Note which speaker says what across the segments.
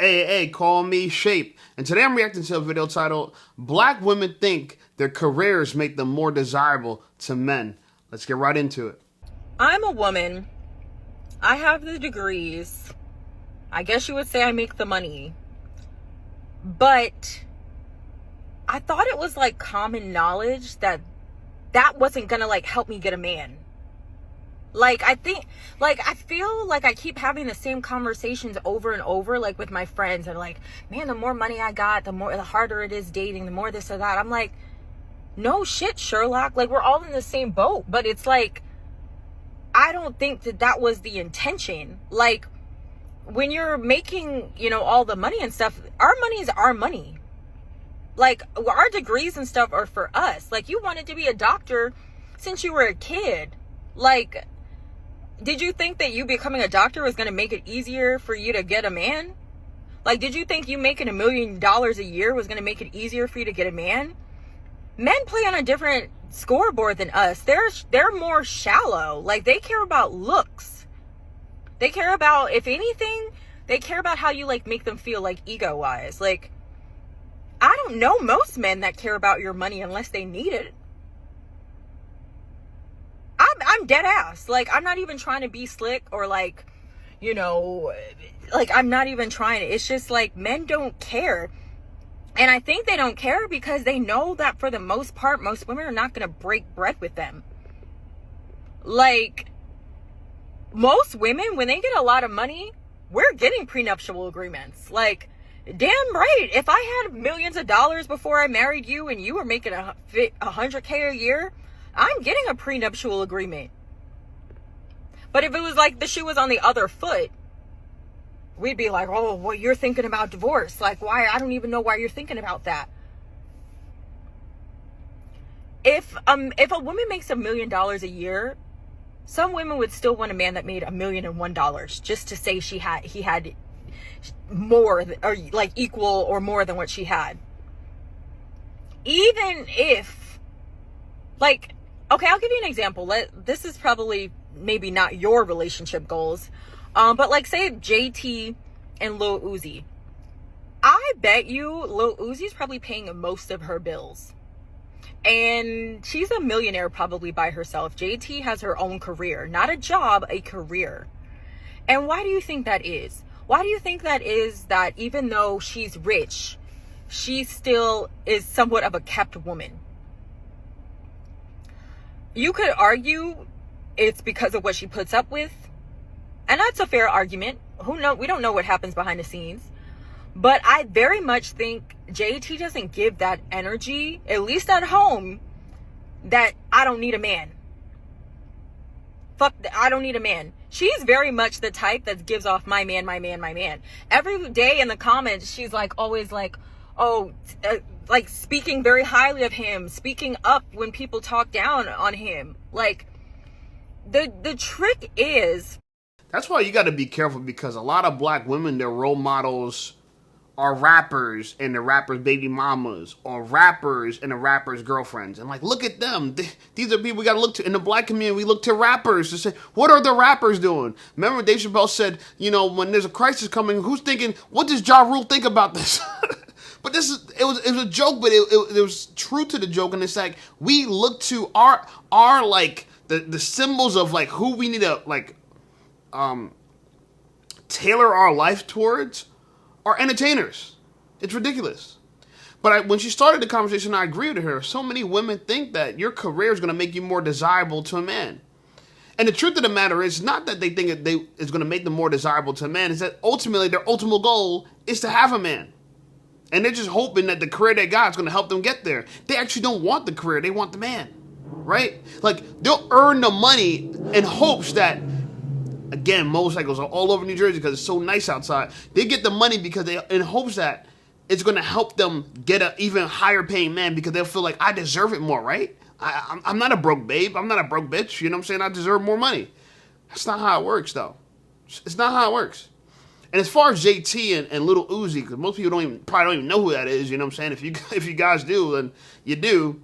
Speaker 1: Hey, call me Shape. And today I'm reacting to a video titled Black Women Think Their Careers Make Them More Desirable to Men. Let's get right into it.
Speaker 2: I'm a woman. I have the degrees. I guess you would say I make the money. But I thought it was like common knowledge that wasn't gonna like help me get a man. I feel like I keep having the same conversations over and over, like with my friends, and like, man, the more money I got, the harder it is dating, the more this or that. I'm like, no shit, Sherlock. Like, we're all in the same boat, but it's like, I don't think that was the intention. Like, when you're making, all the money and stuff, our money is our money. Like, our degrees and stuff are for us. Like, you wanted to be a doctor since you were a kid. Like, did you think that you becoming a doctor was going to make it easier for you to get a man? Like, did you think you making $1 million a year was going to make it easier for you to get a man? Men play on a different scoreboard than us. They're more shallow. Like, they care about looks. They care about, if anything, they care about how you, like, make them feel, like, ego-wise. Like, I don't know most men that care about your money unless they need it. I'm dead ass. Like, I'm not even trying to be slick or like, I'm not even trying to. It's just like, men don't care. And I think they don't care because they know that for the most part, most women are not going to break bread with them. Like, most women, when they get a lot of money, we're getting prenuptial agreements. Like, damn right. If I had millions of dollars before I married you and you were making $100K a year, I'm getting a prenuptial agreement. But if it was like the shoe was on the other foot, we'd be like, oh, well, you're thinking about divorce. Like, why? I don't even know why you're thinking about that. If a woman makes $1 million a year, some women would still want a man that made $1,001 just to say he had more, or like equal or more than what she had. Even if, like, okay, I'll give you an example. This is probably maybe not your relationship goals, but like, say JT and Lil Uzi. I bet you Lil Uzi's probably paying most of her bills. And she's a millionaire probably by herself. JT has her own career, not a job, a career. And why do you think that is? Why do you think that is, that even though she's rich, she still is somewhat of a kept woman? You could argue it's because of what she puts up with. And that's a fair argument. We don't know what happens behind the scenes. But I very much think JT doesn't give that energy, at least at home, that I don't need a man. I don't need a man. She's very much the type that gives off my man, my man, my man. Every day in the comments, she's like, always like, like speaking very highly of him, speaking up when people talk down on him. Like, the trick is,
Speaker 1: That's why you got to be careful, because a lot of black women, their role models are rappers and the rappers' baby mamas, or rappers and the rappers' girlfriends. And like, look at them. These are people we got to look to. In the black community, we look to rappers to say, what are the rappers doing? Remember Dave Chappelle said, when there's a crisis coming, who's thinking, what does Ja Rule think about this? But it was a joke, but it was true to the joke. And it's like, we look to our like the symbols of like who we need to like tailor our life towards are entertainers. It's ridiculous. But when she started the conversation, I agree with her. So many women think that your career is going to make you more desirable to a man. And the truth of the matter is not that they think it's going to make them more desirable to a man. It's that ultimately their ultimate goal is to have a man. And they're just hoping that the career they got is going to help them get there. They actually don't want the career. They want the man. Right? Like, they'll earn the money in hopes that, again, motorcycles are all over New Jersey because it's so nice outside. They get the money because in hopes that it's going to help them get an even higher paying man, because they'll feel like, I deserve it more, right? I'm not a broke babe. I'm not a broke bitch. You know what I'm saying? I deserve more money. That's not how it works, though. It's not how it works. And as far as JT and Lil Uzi, because most people probably don't even know who that is, you know what I'm saying? If you guys do, then you do.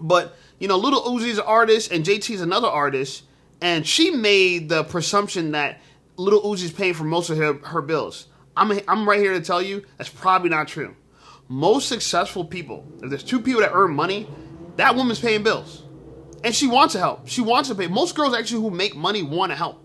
Speaker 1: But, Lil Uzi's an artist and JT's another artist, and she made the presumption that Lil Uzi's paying for most of her bills. I'm right here to tell you that's probably not true. Most successful people, if there's two people that earn money, that woman's paying bills. And she wants to help. She wants to pay. Most girls actually who make money want to help.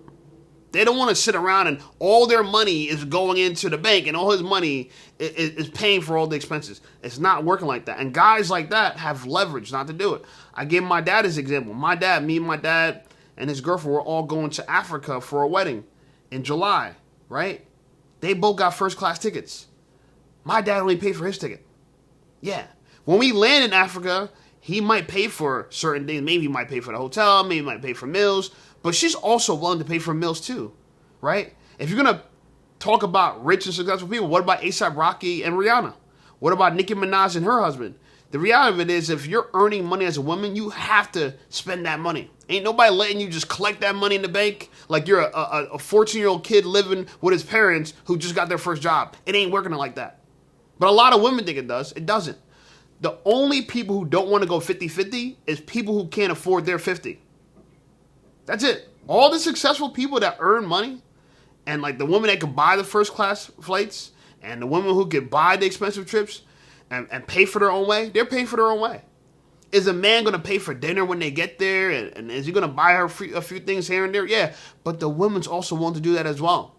Speaker 1: They don't want to sit around and all their money is going into the bank and all his money is paying for all the expenses. It's not working like that. And guys like that have leverage not to do it. I gave my dad as an example. Me and my dad and his girlfriend were all going to Africa for a wedding in July, right? They both got first class tickets. My dad only paid for his ticket. Yeah. When we land in Africa, he might pay for certain things. Maybe he might pay for the hotel. Maybe he might pay for meals. But she's also willing to pay for meals too, right? If you're going to talk about rich and successful people, what about A$AP Rocky and Rihanna? What about Nicki Minaj and her husband? The reality of it is if you're earning money as a woman, you have to spend that money. Ain't nobody letting you just collect that money in the bank like you're a 14-year-old kid living with his parents who just got their first job. It ain't working like that. But a lot of women think it does. It doesn't. The only people who don't want to go 50-50 is people who can't afford their 50. That's it. All the successful people that earn money, and like the women that can buy the first class flights, and the women who can buy the expensive trips and pay for their own way, they're paying for their own way. Is a man going to pay for dinner when they get there? And is he going to buy her a few things here and there? Yeah. But the women's also want to do that as well.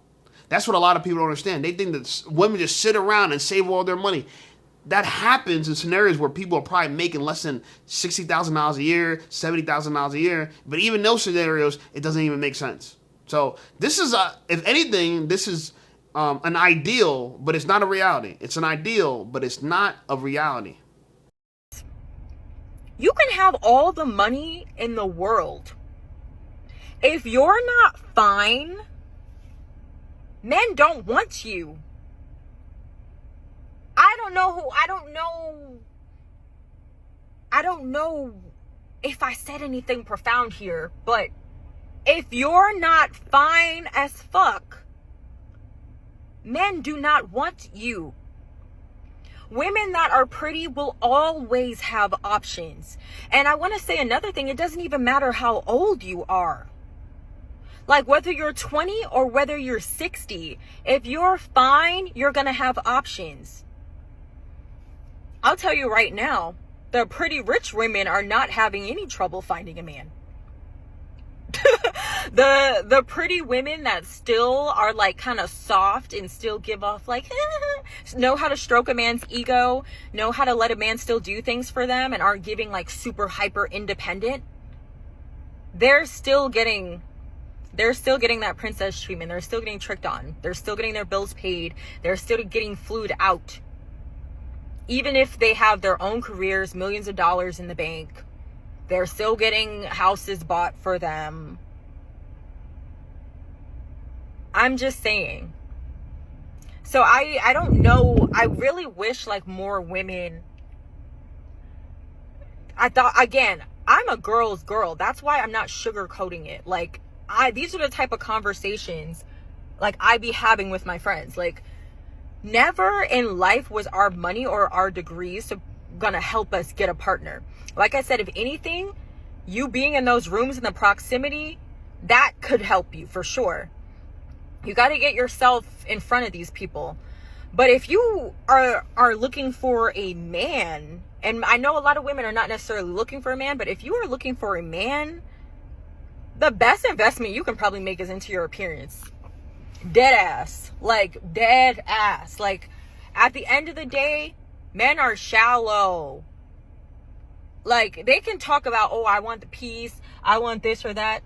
Speaker 1: That's what a lot of people don't understand. They think that women just sit around and save all their money. That happens in scenarios where people are probably making less than $60,000 a year, $70,000 a year. But even those scenarios, it doesn't even make sense. So this is, if anything, this is an ideal, but it's not a reality. It's an ideal, but it's not a reality.
Speaker 2: You can have all the money in the world. If you're not fine, men don't want you. I don't know if I said anything profound here, but if you're not fine as fuck, men do not want you. Women that are pretty will always have options. And I want to say another thing, it doesn't even matter how old you are. Like whether you're 20 or whether you're 60, if you're fine, you're going to have options. I'll tell you right now, the pretty rich women are not having any trouble finding a man. The pretty women that still are like kind of soft and still give off like know how to stroke a man's ego, know how to let a man still do things for them and aren't giving like super hyper independent, they're still getting that princess treatment. They're still getting tricked on. They're still getting their bills paid. They're still getting flued out. Even if they have their own careers, millions of dollars in the bank, they're still getting houses bought for them. I'm just saying. So I don't know. I really wish like more women. I thought, again, I'm a girl's girl. That's why I'm not sugarcoating it. Like these are the type of conversations like I be having with my friends. Like never in life was our money or our degrees gonna help us get a partner. Like I said, if anything, you being in those rooms in the proximity, that could help you for sure. You got to get yourself in front of these people. But if you are looking for a man, and I know a lot of women are not necessarily looking for a man, but if you are looking for a man, the best investment you can probably make is into your appearance. Dead ass. Like, dead ass. Like, at the end of the day, men are shallow. Like, they can talk about, oh, I want the peace, I want this or that.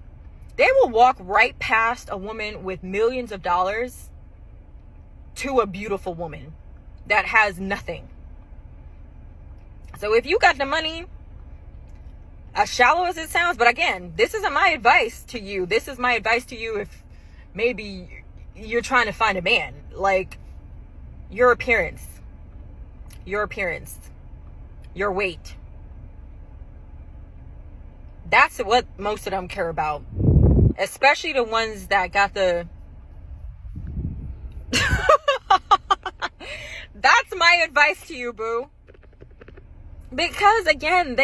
Speaker 2: They will walk right past a woman with millions of dollars to a beautiful woman that has nothing. So if you got the money, as shallow as it sounds, but again, this isn't my advice to you. This is my advice to you if maybe you're trying to find a man. Like, your appearance, your weight. That's what most of them care about. Especially the ones that got the... That's my advice to you, boo. Because, again,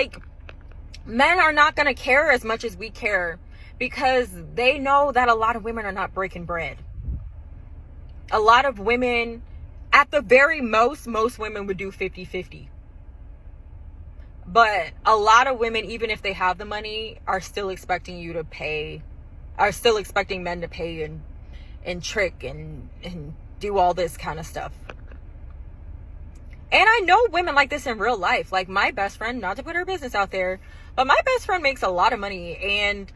Speaker 2: men are not going to care as much as we care. Because they know that a lot of women are not breaking bread. A lot of women, at the very most women would do 50-50. But a lot of women, even if they have the money, are still expecting men to pay and trick and do all this kind of stuff. And I know women like this in real life. Like my best friend, not to put her business out there, but my best friend makes a lot of money, and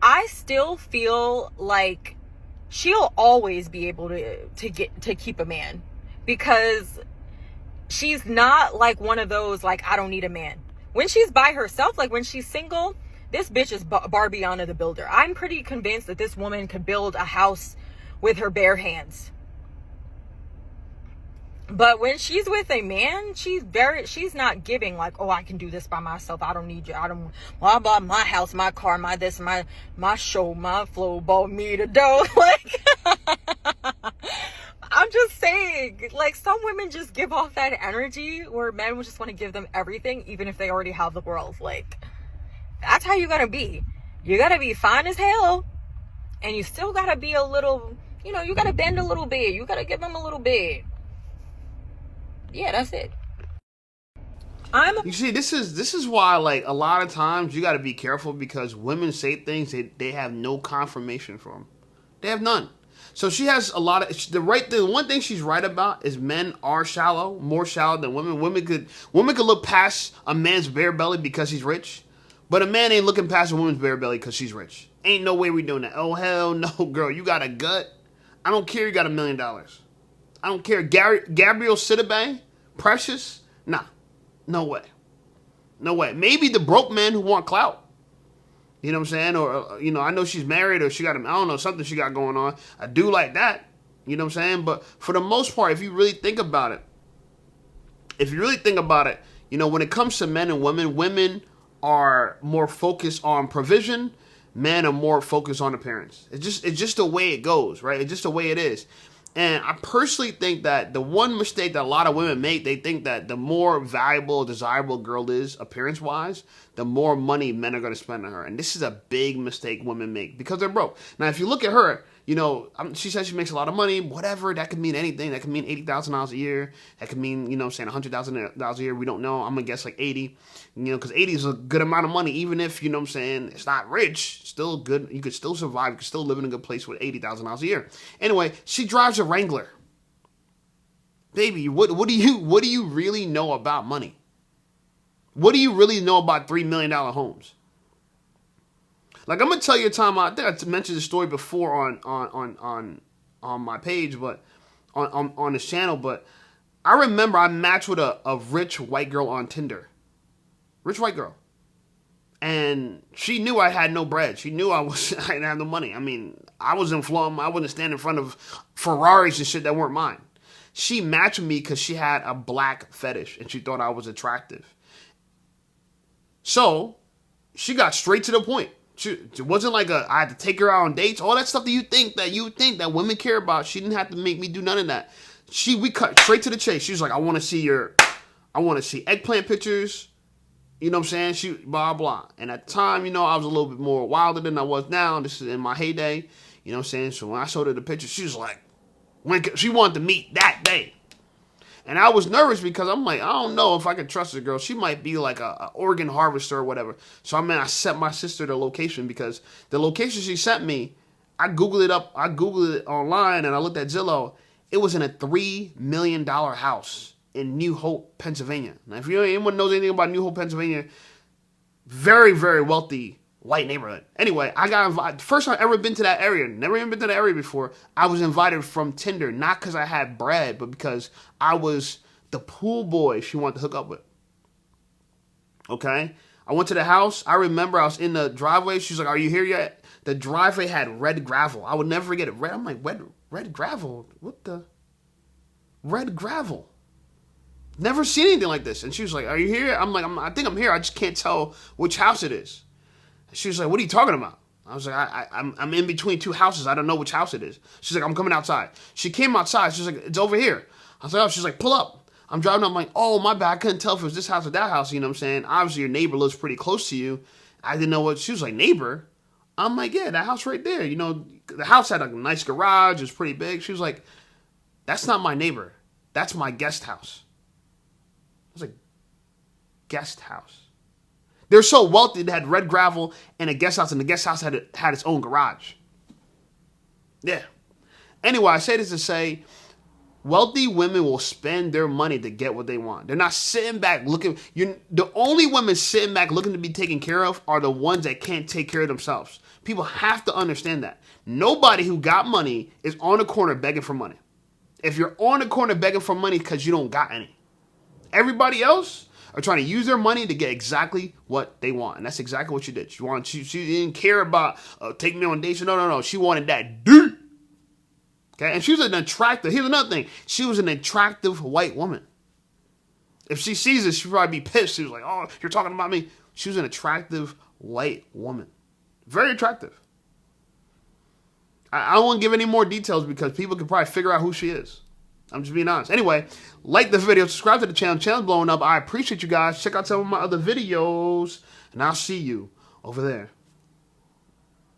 Speaker 2: I still feel like she'll always be able to keep a man, because she's not like one of those, like, I don't need a man. When she's by herself, like when she's single, this bitch is Barbiana the Builder. I'm pretty convinced that this woman could build a house with her bare hands. But when she's with a man, she's not giving like, oh, I can do this by myself. I don't need you. I don't blah blah, my house, my car, my this, my show, my flow, bought me the dough. Like I'm just saying, like, some women just give off that energy where men would just want to give them everything, even if they already have the world. Like, that's how you gotta be. You gotta be fine as hell, and you still gotta be a little, you gotta bend a little bit. You gotta give them a little bit. Yeah, that's it.
Speaker 1: You see, this is why, like, a lot of times you got to be careful, because women say things they have no confirmation from. They have none. So she has a lot of the one thing she's right about is men are shallow, more shallow than women. Women could look past a man's bare belly because he's rich, but a man ain't looking past a woman's bare belly because she's rich. Ain't no way we doing that. Oh hell no, girl, you got a gut. I don't care. You got $1 million. I don't care. Gabrielle Sidibe, Precious, nah, no way, no way. Maybe the broke men who want clout. You know what I'm saying? Or, I know she's married, or she got, I don't know, something she got going on. I do like that. You know what I'm saying? But for the most part, if you really think about it, when it comes to men and women are more focused on provision. Men are more focused on appearance. It's just the way it goes, right? It's just the way it is. And I personally think that the one mistake that a lot of women make, they think that the more valuable, desirable a girl is, appearance-wise, the more money men are going to spend on her. And this is a big mistake women make because they're broke. Now, if you look at her, she says she makes a lot of money, whatever. That could mean anything. That could mean $80,000 a year. That could mean, $100,000 a year. We don't know. I'm going to guess like 80, because 80 is a good amount of money, even if, it's not rich, still good. You could still survive. You could still live in a good place with $80,000 a year. Anyway, she drives a Wrangler. Baby, what do you really know about money? What do you really know about $3 million homes? Like, I'm gonna tell you a time. I think I mentioned this story before on my page, but on this channel. But I remember I matched with a rich white girl on Tinder. Rich white girl, and she knew I had no bread. She knew I didn't have no money. I mean, I was in Flum. I wouldn't stand in front of Ferraris and shit that weren't mine. She matched with me because she had a black fetish and she thought I was attractive. So she got straight to the point. It wasn't like I had to take her out on dates. All that stuff that you think that women care about. She didn't have to make me do none of that. We cut straight to the chase. She was like, I want to see eggplant pictures. You know what I'm saying? She blah blah. And at the time, I was a little bit more wilder than I was now. This is in my heyday. You know what I'm saying? So when I showed her the picture, she was like, she wanted to meet that day. And I was nervous because I'm like, I don't know if I can trust this girl. She might be like a organ harvester or whatever. So I sent my sister the location, because the location she sent me, I Googled it up. I Googled it online and I looked at Zillow. It was in a $3 million house in New Hope, Pennsylvania. Now, if anyone knows anything about New Hope, Pennsylvania, very, very wealthy white neighborhood. Anyway, I got invited. First time I ever been to that area. Never even been to that area before. I was invited from Tinder, not because I had bread, but because I was the pool boy she wanted to hook up with. Okay? I went to the house. I remember I was in the driveway. She's like, are you here yet? The driveway had red gravel. I would never forget it. I'm like, red gravel? What the? Red gravel. Never seen anything like this. And she was like, are you here? I'm like, I think I'm here. I just can't tell which house it is. She was like, what are you talking about? I was like, I'm in between two houses. I don't know which house it is. She's like, I'm coming outside. She came outside. She's like, it's over here. I was like, oh. She's like, pull up. I'm driving up. I'm like, oh, my bad. I couldn't tell if it was this house or that house. You know what I'm saying? Obviously, your neighbor lives pretty close to you. I didn't know what. She was like, neighbor? I'm like, yeah, that house right there. The house had a nice garage. It was pretty big. She was like, That's not my neighbor. That's my guest house. It was a guest house. They're so wealthy they had red gravel and a guest house, and the guest house had its own garage. Yeah. Anyway, I say this to say, wealthy women will spend their money to get what they want. They're not sitting back looking. The only women sitting back looking to be taken care of are the ones that can't take care of themselves. People have to understand that. Nobody who got money is on the corner begging for money. If you're on the corner begging for money, because you don't got any. Everybody else are trying to use their money to get exactly what they want. And that's exactly what she did. She didn't care about, take me on dates. No. She wanted that dirt. Okay? And she was an attractive, here's another thing. She was an attractive white woman. If she sees this, she'd probably be pissed. She was like, oh, you're talking about me. She was an attractive white woman. Very attractive. I don't want to give any more details because people can probably figure out who she is. I'm just being honest. Anyway, like the video, subscribe to the channel. Channel's blowing up. I appreciate you guys. Check out some of my other videos, and I'll see you over there.